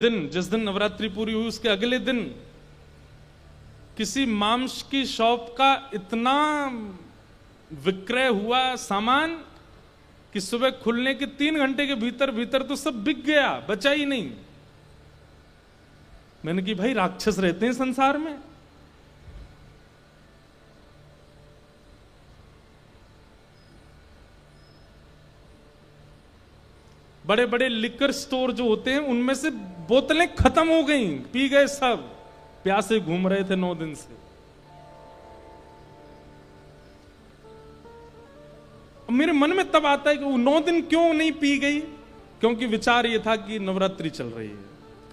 दिन, जिस दिन नवरात्रि पूरी हुई उसके अगले दिन किसी मांस की शॉप का इतना विक्रय हुआ सामान कि सुबह खुलने के 3 घंटे के भीतर भीतर तो सब बिक गया, बचा ही नहीं। मैंने कि भाई राक्षस रहते हैं संसार में। बड़े बड़े लिकर स्टोर जो होते हैं उनमें से बोतलें खत्म हो गई, पी गए सब, प्यासे घूम रहे थे 9 दिन से। मेरे मन में तब आता है कि वो 9 दिन क्यों नहीं पी गई, क्योंकि विचार ये था कि नवरात्रि चल रही है,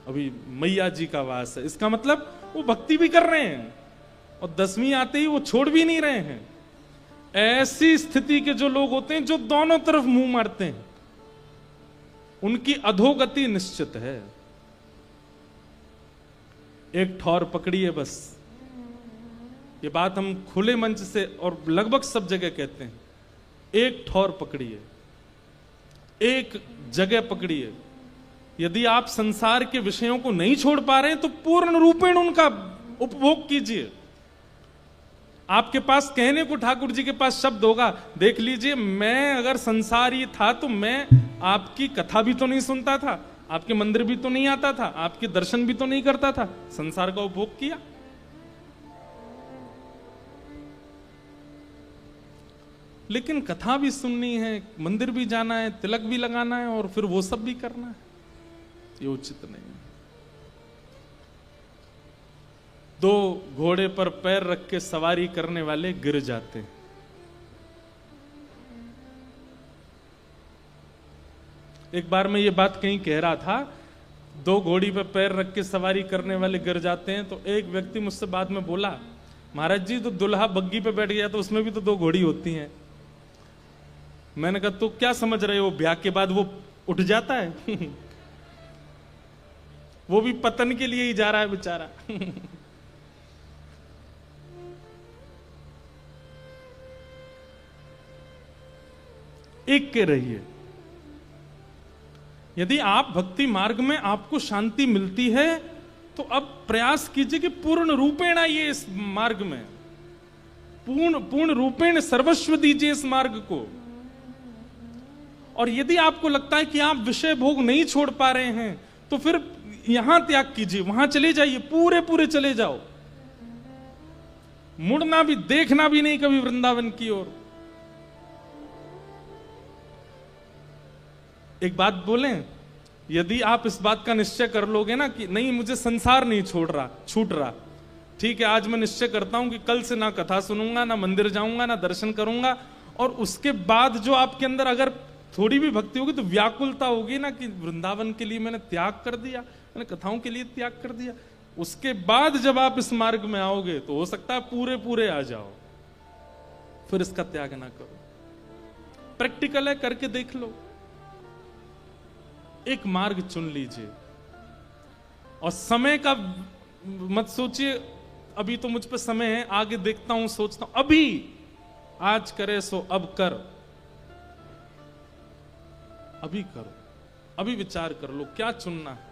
अभी मैया जी का वास है, इसका मतलब वो भक्ति भी कर रहे हैं और 10वीं आते ही वो छोड़ भी नहीं रहे हैं। ऐसी स्थिति के जो लोग होते हैं जो दोनों तरफ मुंह मारते हैं, उनकी अधोगति निश्चित है। एक ठौर पकड़िए बस, ये बात हम खुले मंच से और लगभग सब जगह कहते हैं, एक ठौर पकड़िए, एक जगह पकड़िए। यदि आप संसार के विषयों को नहीं छोड़ पा रहे हैं तो पूर्ण रूपेण उनका उपभोग कीजिए। आपके पास कहने को ठाकुर जी के पास शब्द होगा, देख लीजिए मैं अगर संसार ही था तो मैं आपकी कथा भी तो नहीं सुनता था, आपके मंदिर भी तो नहीं आता था, आपके दर्शन भी तो नहीं करता था, संसार का उपभोग किया। लेकिन कथा भी सुननी है, मंदिर भी जाना है, तिलक भी लगाना है और फिर वो सब भी करना है, ये उचित नहीं है। 2 घोड़े पर पैर रख के सवारी करने वाले गिर जाते हैं। एक बार मैं ये बात कहीं कह रहा था, 2 घोड़ी पर पैर रख के सवारी करने वाले गिर जाते हैं, तो एक व्यक्ति मुझसे बाद में बोला, महाराज जी तो दुल्हा बग्गी पे बैठ गया तो उसमें भी तो 2 घोड़ी होती हैं। मैंने कहा तो क्या समझ रहे हो, ब्याह के बाद वो उठ जाता है वो भी पतन के लिए ही जा रहा है बेचारा एक के रहिए। यदि आप भक्ति मार्ग में आपको शांति मिलती है तो अब प्रयास कीजिए कि पूर्ण रूपेण आइए इस मार्ग में, पूर्ण रूपेण सर्वस्व दीजिए इस मार्ग को। और यदि आपको लगता है कि आप विषय भोग नहीं छोड़ पा रहे हैं तो फिर यहां त्याग कीजिए, वहां चले जाइए, पूरे चले जाओ, मुड़ना भी, देखना भी नहीं कभी वृंदावन की ओर। एक बात बोलें, यदि आप इस बात का निश्चय कर लोगे ना कि नहीं मुझे संसार नहीं छूट रहा, ठीक है, आज मैं निश्चय करता हूं कि कल से ना कथा सुनूंगा, ना मंदिर जाऊंगा, ना दर्शन करूंगा, और उसके बाद जो आपके अंदर अगर थोड़ी भी भक्ति होगी तो व्याकुलता होगी ना कि वृंदावन के लिए मैंने त्याग कर दिया, मैंने कथाओं के लिए त्याग कर दिया, उसके बाद जब आप इस मार्ग में आओगे तो हो सकता है पूरे आ जाओ, फिर इसका त्याग ना करो। प्रैक्टिकल है, करके देख लो। एक मार्ग चुन लीजिए और समय का मत सोचिए अभी तो मुझ पे समय है, आगे देखता हूं, सोचता हूं, अभी आज करे सो अब कर, अभी करो, अभी विचार कर लो क्या चुनना है।